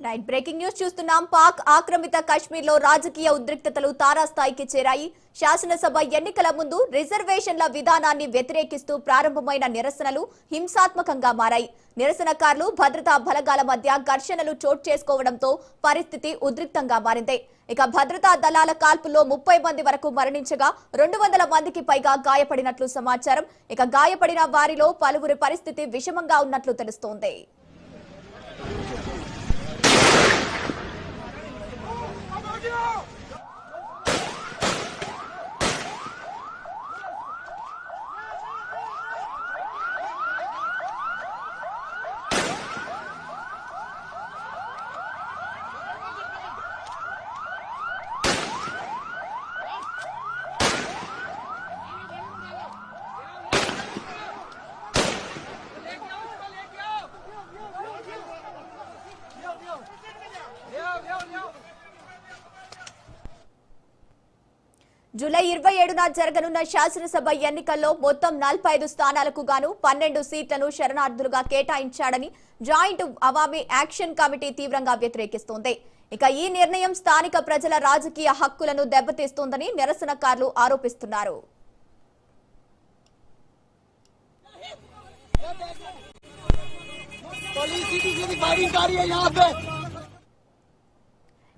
Right breaking news చూస్తున్నాం. పాక్ ఆక్రమిత కశ్మీర్ లో రాజకీయ ఉద్రిక్తతలు తారాస్థాయికి చేరాయి. శాసనసభ ఎన్నికల ముందు రిజర్వేషన్ల విధానాన్ని వ్యతిరేకిస్తూ ప్రారంభమైన నిరసనలు హింసాత్మకంగా మారాయి. నిరసనకారులు భద్రతా బలగాల మధ్య ఘర్షణలు చోటు చేసుకోవడంతో పరిస్థితి ఉద్రిక్తంగా మారింది. ఇక భద్రతా దళాల కాల్పుల్లో 30 మంది వరకు మరణించగా 200 మందికి పైగా గాయపడినట్లు సమాచారం. ఇక గాయపడిన వారిలో పలువురి పరిస్థితి విషమంగా ఉన్నట్లు తెలుస్తోంది. జూలై 27న జరగనున్న శాసనసభ ఎన్నికల్లో మొత్తం 45 స్థానాలకు గాను 12 సీట్లను శరణార్థులుగా కేటాయించాడని జాయింట్ అవామీ యాక్షన్ కమిటీ తీవ్రంగా వ్యతిరేకిస్తోంది. ఇక ఈ నిర్ణయం స్థానిక ప్రజల రాజకీయ హక్కులను దెబ్బతీస్తోందని నిరసనకారులు ఆరోపిస్తున్నారు.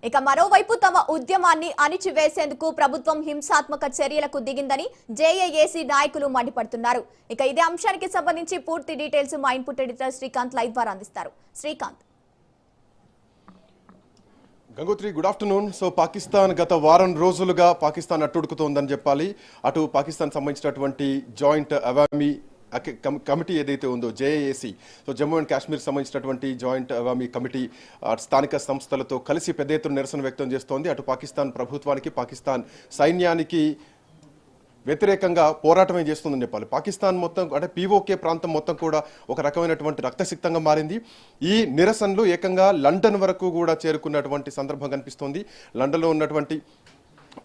ఇక మరోవైపు తమ ఉద్యమాన్ని అణిచివేసేందుకు ప్రభుత్వం హింసాత్మక చర్యలకు దిగిందని జేఏఏసీ నాయకులు మండిపడుతున్నారు. ఇక ఇదే అంశానికి సంబంధించి పూర్తి డీటెయిల్స్ మా ఇన్పుట్ ఎడిటర్ శ్రీకాంత్ లైవ్ ద్వారా అందిస్తారు. Srikanth. Gangotri, good afternoon. So Pakistan గత వారం రోజులుగా పాకిస్తాన్ అట్టుడుకుతోందని చెప్పాలి. అటు పాకిస్తాన్ సంబంధించినటువంటి జాయింట్ అవామీ కమిటీ ఏదైతే ఉందో JAAC, so Jammu and Kashmir సంబంధించినటువంటి జాయింట్ అవామీ కమిటీ స్థానిక సంస్థలతో కలిసి పెద్ద ఎత్తున నిరసన వ్యక్తం చేస్తోంది. అటు పాకిస్తాన్ ప్రభుత్వానికి, పాకిస్తాన్ సైన్యానికి వ్యతిరేకంగా పోరాటమే చేస్తుందని చెప్పాలి. పాకిస్తాన్ మొత్తం అంటే పీఓకే ప్రాంతం మొత్తం కూడా ఒక రకమైనటువంటి రక్తసిక్తంగా మారింది. ఈ నిరసనలు ఏకంగా లండన్ వరకు కూడా చేరుకున్నటువంటి సందర్భం కనిపిస్తోంది. లండన్లో ఉన్నటువంటి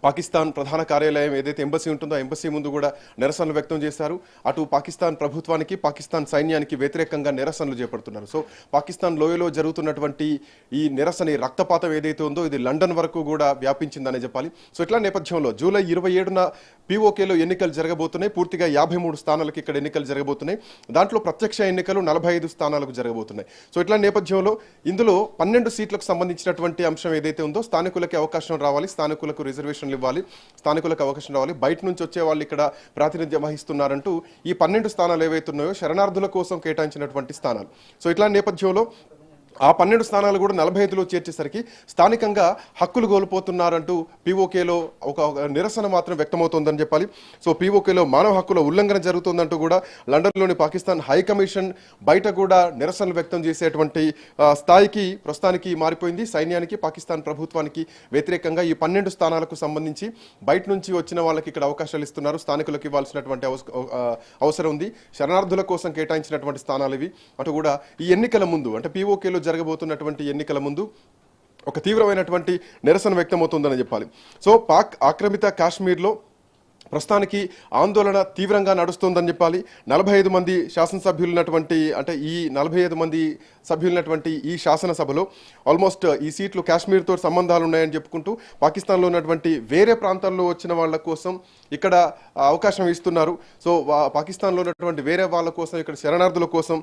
పాకిస్తాన్ ప్రధాన కార్యాలయం ఏదైతే ఎంబసీ ఉంటుందో ఆ ఎంబసీ ముందు కూడా నిరసనలు వ్యక్తం చేశారు. అటు పాకిస్తాన్ ప్రభుత్వానికి, పాకిస్తాన్ సైన్యానికి వ్యతిరేకంగా నిరసనలు చేపడుతున్నారు. సో పాకిస్తాన్ లోయలో జరుగుతున్నటువంటి ఈ నిరసన, రక్తపాతం ఏదైతే ఉందో ఇది లండన్ వరకు కూడా వ్యాపించిందనే చెప్పాలి. సో ఇట్లా నేపథ్యంలో జూలై 27న పీఓకేలో ఎన్నికలు జరగబోతున్నాయి. పూర్తిగా 53 స్థానాలకు ఇక్కడ ఎన్నికలు జరగబోతున్నాయి. దాంట్లో ప్రత్యక్ష ఎన్నికలు 45 స్థానాలకు జరగబోతున్నాయి. సో ఇట్లా నేపథ్యంలో ఇందులో 12 సీట్లకు సంబంధించినటువంటి అంశం ఏదైతే ఉందో స్థానికులకి అవకాశం రావాలి, స్థానికులకు రిజర్వేషన్ ఇవ్వాలి, స్థానికులకు అవకాశం రావాలి, బయట నుంచి వచ్చే వాళ్ళు ఇక్కడ ప్రాతినిధ్యం వహిస్తున్నారంటూ ఈ 12 స్థానాలు ఏవైతున్నాయో శరణార్థుల కోసం కేటాయించినటువంటి స్థానాలు. సో ఇట్లా నేపథ్యంలో ఆ 12 స్థానాలు కూడా 45లో చేర్చేసరికి స్థానికంగా హక్కులు కోల్పోతున్నారంటూ పీఓకేలో ఒక నిరసన మాత్రం వ్యక్తమవుతోందని చెప్పాలి. సో పీఓకేలో మానవ హక్కుల ఉల్లంఘన జరుగుతుందంటూ కూడా లండన్లోని పాకిస్తాన్ హై కమిషన్ బయట కూడా నిరసనలు వ్యక్తం చేసేటువంటి స్థాయికి ప్రస్తుతానికి మారిపోయింది. సైన్యానికి, పాకిస్తాన్ ప్రభుత్వానికి వ్యతిరేకంగా ఈ 12 స్థానాలకు సంబంధించి బయట నుంచి వచ్చిన వాళ్ళకి ఇక్కడ అవకాశాలు ఇస్తున్నారు. స్థానికులకు ఇవ్వాల్సినటువంటి అవసరం ఉంది. శరణార్థుల కోసం కేటాయించినటువంటి స్థానాలు ఇవి. అటు కూడా ఈ ఎన్నికల ముందు అంటే పీఓకేలో జరగబోతున్నటువంటి ఎన్నికల ముందు ఒక తీవ్రమైనటువంటి నిరసన వ్యక్తమవుతుందని చెప్పాలి. సో పాక్ ఆక్రమిత కాశ్మీర్లో ప్రస్తుతానికి ఆందోళన తీవ్రంగా నడుస్తుందని చెప్పాలి. 45 మంది శాసనసభ్యులున్నటువంటి అంటే ఈ 45 మంది సభ్యులున్నటువంటి ఈ శాసనసభలో ఆల్మోస్ట్ ఈ సీట్లు కాశ్మీర్తో సంబంధాలు ఉన్నాయని చెప్పుకుంటూ పాకిస్తాన్లో ఉన్నటువంటి వేరే ప్రాంతాల్లో వచ్చిన వాళ్ళ కోసం ఇక్కడ అవకాశం ఇస్తున్నారు. సో పాకిస్తాన్లో ఉన్నటువంటి వేరే వాళ్ళ కోసం ఇక్కడ శరణార్థుల కోసం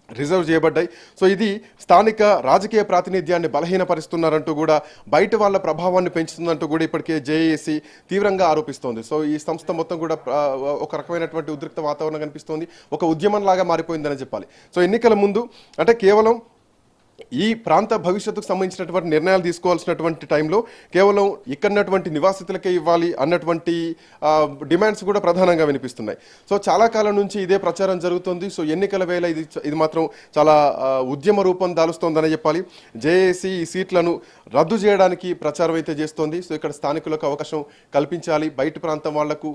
రిజర్వ్ చేయబడ్డాయి. సో ఇది స్థానిక రాజకీయ ప్రాతినిధ్యాన్ని బలహీనపరుస్తున్నారంటూ కూడా, బయట వాళ్ళ ప్రభావాన్ని పెంచుతుందంటూ కూడా ఇప్పటికే జేఏసీ తీవ్రంగా ఆరోపిస్తోంది. సో ఈ సంస్థ మొత్తం కూడా ఒక రకమైనటువంటి ఉద్రిక్త వాతావరణం కనిపిస్తోంది, ఒక ఉద్యమంలాగా మారిపోయిందని చెప్పాలి. సో ఎన్నికల ముందు అంటే కేవలం ఈ ప్రాంత భవిష్యత్తుకు సంబంధించినటువంటి నిర్ణయాలు తీసుకోవాల్సినటువంటి టైంలో కేవలం ఇక్కడన్నటువంటి నివాసితులకే ఇవ్వాలి అన్నటువంటి డిమాండ్స్ కూడా ప్రధానంగా వినిపిస్తున్నాయి. సో చాలా కాలం నుంచి ఇదే ప్రచారం జరుగుతుంది. సో ఎన్నికల వేళ ఇది మాత్రం చాలా ఉద్యమ రూపం దాలుస్తోందని చెప్పాలి. జేఏసీ ఈ సీట్లను రద్దు చేయడానికి ప్రచారం అయితే చేస్తోంది. సో ఇక్కడ స్థానికులకు అవకాశం కల్పించాలి, బయట ప్రాంతం వాళ్లకు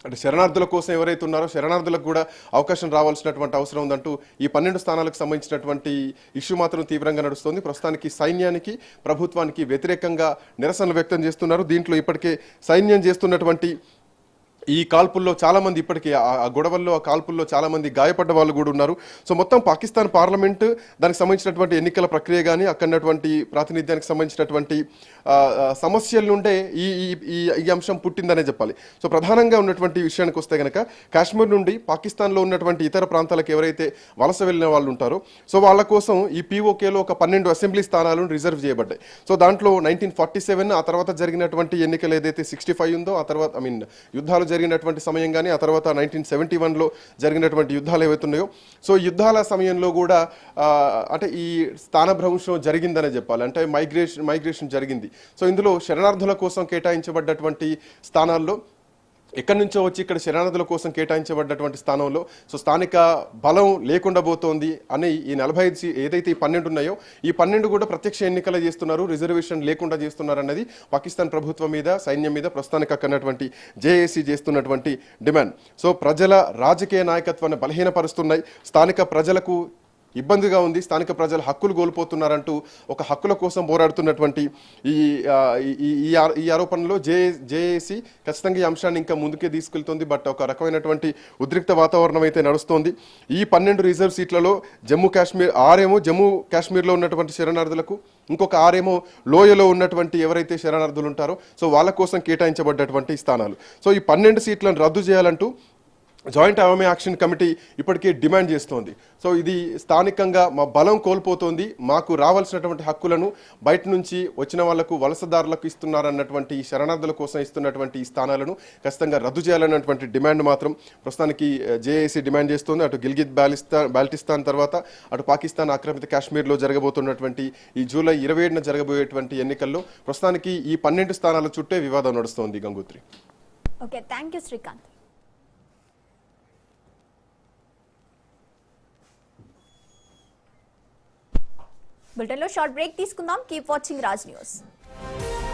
అంటే శరణార్థుల కోసం ఎవరైతే ఉన్నారో శరణార్థులకు కూడా అవకాశం రావాల్సినటువంటి అవసరం ఉందంటూ ఈ 12 స్థానాలకు సంబంధించినటువంటి ఇష్యూ మాత్రం తీవ్రంగా నడుస్తుంది. ప్రస్తుతానికి సైన్యానికి, ప్రభుత్వానికి వ్యతిరేకంగా నిరసనలు వ్యక్తం చేస్తున్నారు. దీంట్లో ఇప్పటికే సైన్యం చేస్తున్నటువంటి ఈ కాల్పుల్లో చాలా మంది ఇప్పటికీ ఆ గొడవల్లో ఆ కాల్పుల్లో చాలా మంది గాయపడ్డ వాళ్ళు కూడా ఉన్నారు. సో మొత్తం పాకిస్తాన్ పార్లమెంట్ దానికి సంబంధించినటువంటి ఎన్నికల ప్రక్రియ కానీ అక్కడటువంటి ప్రాతినిధ్యానికి సంబంధించినటువంటి సమస్యల నుండే ఈ ఈ ఈ అంశం పుట్టిందనే చెప్పాలి. సో ప్రధానంగా ఉన్నటువంటి విషయానికి వస్తే కనుక కాశ్మీర్ నుండి పాకిస్తాన్లో ఉన్నటువంటి ఇతర ప్రాంతాలకు ఎవరైతే వలస వెళ్ళిన వాళ్ళు ఉంటారో సో వాళ్ళ కోసం ఈ పీఓకేలో ఒక 12 అసెంబ్లీ స్థానాలను రిజర్వ్ చేయబడ్డాయి. సో దాంట్లో 1947 ఆ తర్వాత జరిగినటువంటి ఎన్నికలు ఏదైతే 65 ఉందో ఆ తర్వాత యుద్ధాలు జరిగినటువంటి సమయం కానీ ఆ తర్వాత 1971లో జరిగినటువంటి యుద్ధాలు ఏవైతున్నాయో సో యుద్ధాల సమయంలో కూడా అంటే ఈ స్థానభ్రంశం జరిగిందనే చెప్పాలి. అంటే మైగ్రేషన్ జరిగింది. సో ఇందులో శరణార్థుల కోసం కేటాయించబడ్డటువంటి స్థానాల్లో ఎక్కడి నుంచో వచ్చి ఇక్కడ శరణార్థుల కోసం కేటాయించబడ్డటువంటి స్థానంలో సో స్థానిక బలం లేకుండా పోతోంది అని ఈ 45 ఏదైతే ఈ 12 ఉన్నాయో ఈ 12 కూడా ప్రత్యక్ష ఎన్నికలు చేస్తున్నారు, రిజర్వేషన్ లేకుండా చేస్తున్నారు అన్నది పాకిస్తాన్ ప్రభుత్వం మీద సైన్యం మీద ప్రస్తుతానికి అక్కడటువంటి జేఏసీ చేస్తున్నటువంటి డిమాండ్. సో ప్రజల రాజకీయ నాయకత్వాన్ని బలహీనపరుస్తున్నాయి, స్థానిక ప్రజలకు ఇబ్బందిగా ఉంది, స్థానిక ప్రజల హక్కులు కోల్పోతున్నారంటూ ఒక హక్కుల కోసం పోరాడుతున్నటువంటి ఈ ఆరోపణలో జేఏసీ ఖచ్చితంగా ఈ అంశాన్ని ఇంకా ముందుకే తీసుకెళ్తుంది. బట్ ఒక రకమైనటువంటి ఉద్రిక్త వాతావరణం అయితే నడుస్తోంది. ఈ 12 రిజర్వ్ సీట్లలో జమ్మూ కాశ్మీర్లో ఉన్నటువంటి శరణార్థులకు, ఇంకొక 6 లోయలో ఉన్నటువంటి ఎవరైతే శరణార్థులు ఉంటారో సో వాళ్ళ కోసం కేటాయించబడ్డటువంటి స్థానాలు. సో ఈ 12 సీట్లను రద్దు చేయాలంటూ జాయింట్ అవామీ యాక్షన్ కమిటీ ఇప్పటికే డిమాండ్ చేస్తోంది. సో ఇది స్థానికంగా మా బలం కోల్పోతోంది, మాకు రావాల్సినటువంటి హక్కులను బయట నుంచి వచ్చిన వాళ్లకు వలసదారులకు ఇస్తున్నారన్నటువంటి శరణార్థుల కోసం ఇస్తున్నటువంటి ఈ స్థానాలను ఖచ్చితంగా రద్దు చేయాలన్నటువంటి డిమాండ్ మాత్రం ప్రస్తుతానికి జేఏసీ డిమాండ్ చేస్తోంది. అటు గిల్గిత్ బాల్టిస్తాన్ తర్వాత అటు పాకిస్తాన్ ఆక్రమిత కాశ్మీర్లో జరగబోతున్నటువంటి ఈ జూలై 27న జరగబోయేటువంటి ఎన్నికల్లో ప్రస్తుతానికి ఈ 12 స్థానాల చుట్టే వివాదం నడుస్తోంది. Gangotri. Okay, thank you Srikanth. బులెటిన్లో షార్ట్ బ్రేక్ తీసుకుందాం. Keep watching Raj news.